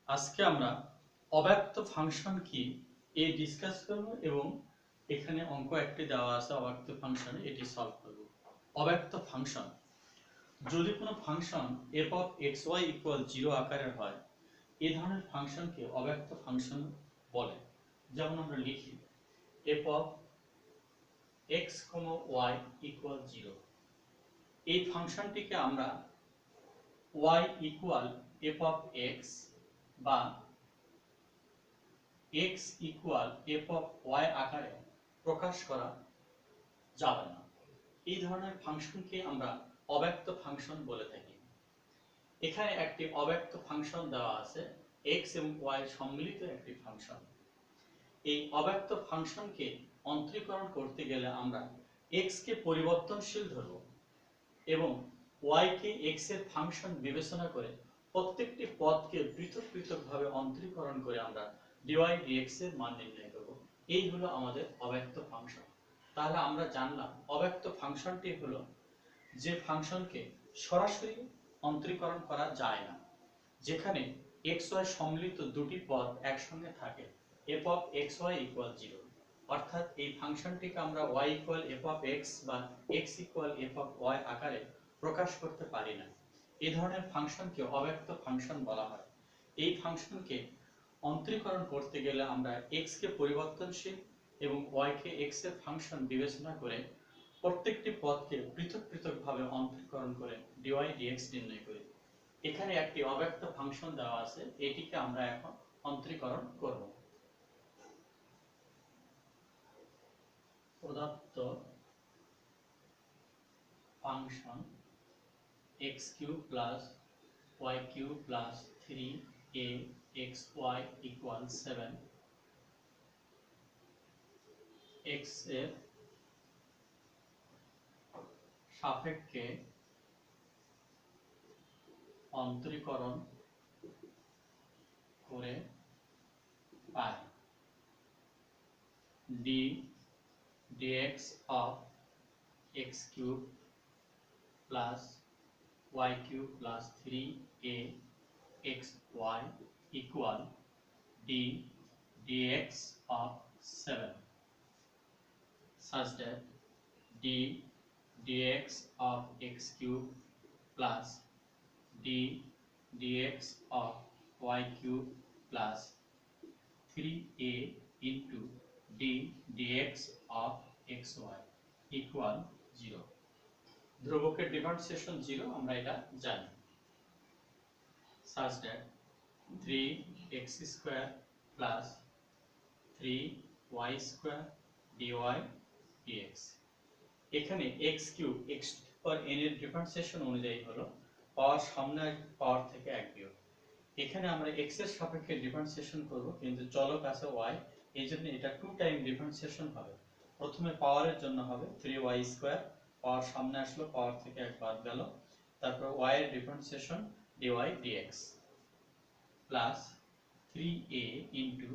আজকে আমরা অব্যক্ত ফাংশন কি এই ডিসকাস করব এবং এখানে অঙ্ক একটি দেওয়া আছে অব্যক্ত ফাংশন এটি সলভ করব। অব্যক্ত ফাংশন যদি কোনো function f of xy equal 0 আকারের হয় এই ধরনের ফাংশনকে অব্যক্ত ফাংশন বলে। যেমন আমরা লিখি f of x, y equal 0। এই ফাংশনটিকে আমরা y equal f of x বা x equal f of y আকারে প্রকাশ করা যাবে না। এই ধরনের ফাংশনকে আমরা অব্যক্ত ফাংশন বলে থাকি। এখানে একটি অব্যক্ত ফাংশন দেওয়া আছে x এবং y সম্মিলিত একটি ফাংশন। এই অব্যক্ত ফাংশনকে অন্তরীকরণ করতে গেলে আমরা x কে পরিবর্তনশীল ধরব এবং y কে x এর ফাংশন বিবেচনা করে প্রত্যেকটি পদকে পৃথক পৃথকভাবে অন্তরীকরণ করে আমরা dy dx এর মান নির্ণয় করব। এই হলো আমাদের অব্যক্ত ফাংশন। তাহলে আমরা জানলাম অব্যক্ত ফাংশনটি হলো যে ফাংশনকে সরাসরি অন্তরীকরণ করা যায় না, যেখানে x y সম্মিলিত দুটি পদ একসঙ্গে থাকে f of xy equal 0। অর্থাৎ এই ফাংশনটিকে আমরা y equal f of x বা x equal f of y আকারে প্রকাশ করতে পারি না। এই ধরনের ফাংশনকে অব্যক্ত ফাংশন বলা হয়। এই ফাংশনকে অন্তরীকরণ করতে গেলে আমরা x কে পরিবর্তনশীল এবং y কে x এর ফাংশন বিবেচনা করে প্রত্যেকটি পদকে পৃথক পৃথকভাবে অন্তরীকরণ করে dy dx নির্ণয় করি। এখানে একটি অব্যক্ত ফাংশন দেওয়া আছে, এটিকে আমরা এখন অন্তরীকরণ করব। প্রদত্ত function x cube plus y cube plus 3axy equal 7 x এর সাপেক্ষে অন্তরীকরণ করে পাই d dx of x cube plus y cube plus 3axy equal d dx of 7 such that d dx of x cube plus d dx of y cube plus 3a into d dx of xy equal 0। ধ্রুবকের differentiation 0 আমরা এটা জানি। such that 3x square plus 3y square dy dx। এখানে x cube x পর n এর differentiation অনুযায়ী হলো পাওয়ার সামনের পাওয়ার থেকে 1 বিয়োগ। এখানে আমরা x এর সাপেক্ষে ডিফারেন্সিয়েশন করব, কিন্তু চলক আছে y, এইজন্য এটা 2 টাইম ডিফারেন্সিয়েশন হবে। প্রথমে পাওয়ারের জন্য হবে 3y স্কয়ার, পাওয়ার সামনে আসলো, পাওয়ার থেকে 1 বাদ গেল, তারপর y এর differentiation dy dx plus 3a into,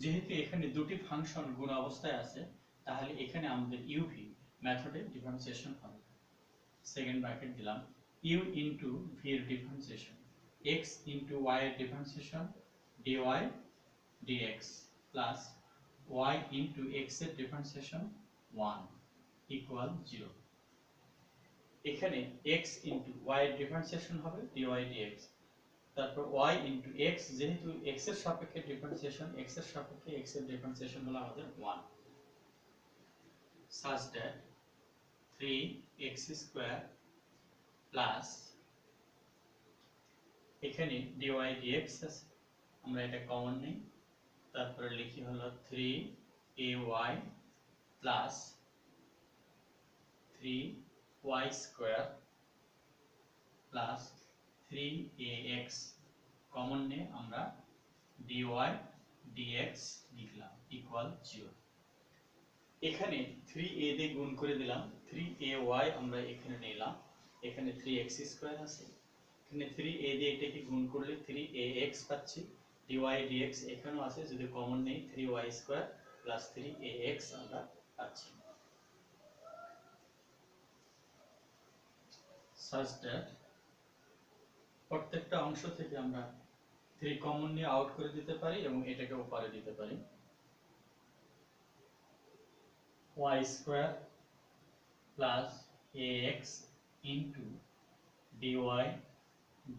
যেহেতু এখানে দুটি ফাংশন গুণ অবস্থায় আছে তাহলে এখানে আমাদের uv মেথডে ডিফারেন্সিয়েশন হবে। সেকেন্ড ব্র্যাকেট দিলাম u ইনটু v এর ডিফারেন্সিয়েশন x ইনটু y এর differentiation dy dx plus y into x এর ডিফারেন্সিয়েশন 1 ইকুয়াল 0। এখানে x ইনটু y এর ডিফারেন্সিয়েশন হবে dy dx, তারপর y ইনটু x, যেহেতু x এর সাপেক্ষে ডিফারেন্সিয়েশন, x এর সাপেক্ষে x এর ডিফারেন্সিয়েশন হলো আমাদের 1 such that 3x square plus এখানে dy dx আছে, আমরা এটা কমন নেই, তারপরে লিখি হলো 3ay plus 3y square plus 3ax common নিয়ে আমরা dy dx লিখলাম ইকুয়াল 0। এখানে 3a দিয়ে গুণ করে দিলাম, 3ay আমরা এখানে নিলাম, এখানে 3x স্কয়ার আছে, এখানে 3a দিয়ে এটাকে গুণ করলে 3ax পাচ্ছি, dy dx এখানেও আছে, যদি কমন নেই 3y স্কয়ার প্লাস 3ax আমরা পাচ্ছি। such that প্রত্যেকটা অংশ থেকে আমরা 3 কমন নিয়ে আউট করে দিতে পারি এবং এটাকে উপরে দিতে পারি। y square plus ax into dy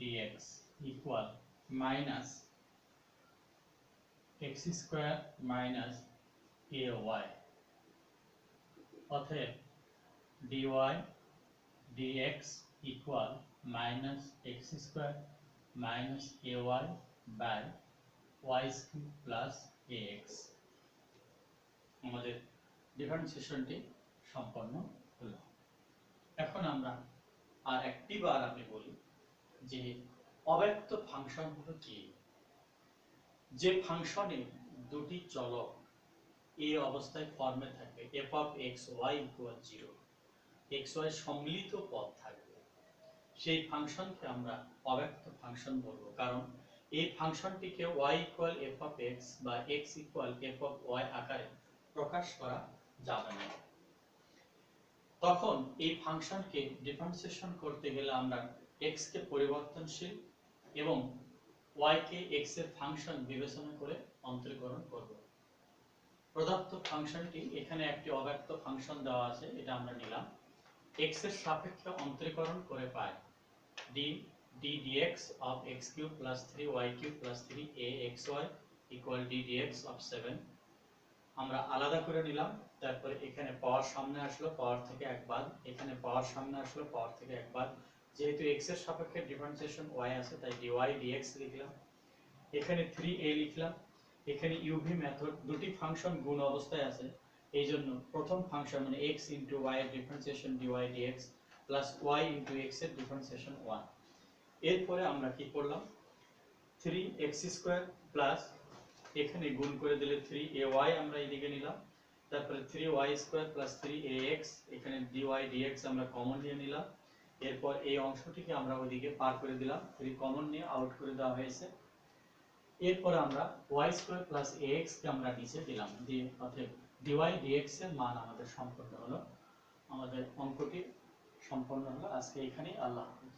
dx equal minus x square minus ay, অতএব dy dx equal minus x square minus ay by y cube plus ax। আমাদের ডিফারেন্সিয়েশনটি সম্পন্ন হলো। এখন আমরা আর একটি বার আমি বলি যে অব্যক্ত ফাংশন হলো কি? যে ফাংশনে দুটি চলক এ অবস্থায় ফর্মে থাকবে f of x y equal 0, x y সম্মিলিত পদ থাকবে, সেই ফাংশনকে আমরা অব্যক্ত ফাংশন বলবো। কারণ এই ফাংশনটিকে y equal f of x বা x equal f of y আকারে প্রকাশ করা যাবে না। তখন এই ফাংশনকে ডিফারেন্সিয়েশন করতে গেলে আমরা x কে পরিবর্তনশীল এবং y কে x এর ফাংশন বিবেচনা করে অন্তরীকরণ করব। প্রদত্ত ফাংশনটি এখানে একটি অব্যক্ত ফাংশন দেওয়া আছে, এটা আমরা নিলাম। x এর সাপেক্ষে অন্তরীকরণ করে পাই d dx of x cube plus 3y cube plus 3axy equal d dx of 7 আমরা আলাদা করে নিলাম। তারপরে এখানে পাওয়ার সামনে আসলো, পাওয়ার থেকে এক বাদ, এখানে পাওয়ার সামনে আসলো, পাওয়ার থেকে এক বাদ। যেহেতু x এর সাপেক্ষে ডিফারেন্সিয়েশন y আছে তাই dy dx লিখলাম। এখানে 3a লিখলাম। এখানে uv মেথড, দুটি ফাংশন গুণ অবস্থায় আছে, এই জন্য প্রথম ফাংশন মানে x into y এর differentiation dy dx plus y into x এর ডিফারেন্সিয়েশন 1। এরপরে আমরা কি করলাম, 3x স্কয়ার প্লাস এখানে গুণ করে দিলে 3ay আমরা এদিকে নিলাম। তারপরে 3y স্কয়ার প্লাস 3ax, এখানে dy dx আমরা কমন নিয়ে নিলাম। এরপর এই অংশটিকে আমরা ওইদিকে পার করে দিলাম, 3 কমন নিয়ে আউট করে দেওয়া হয়েছে। এরপর আমরা y স্কয়ার প্লাস ax কে আমরা নিচে দিলাম, দিয়ে অতএব dy dx এর মান আমাদের সম্পন্ন হলো। আমাদের অঙ্কটি সম্পন্ন হলো। আজকে এখানেই, আল্লাহ হাফেজ।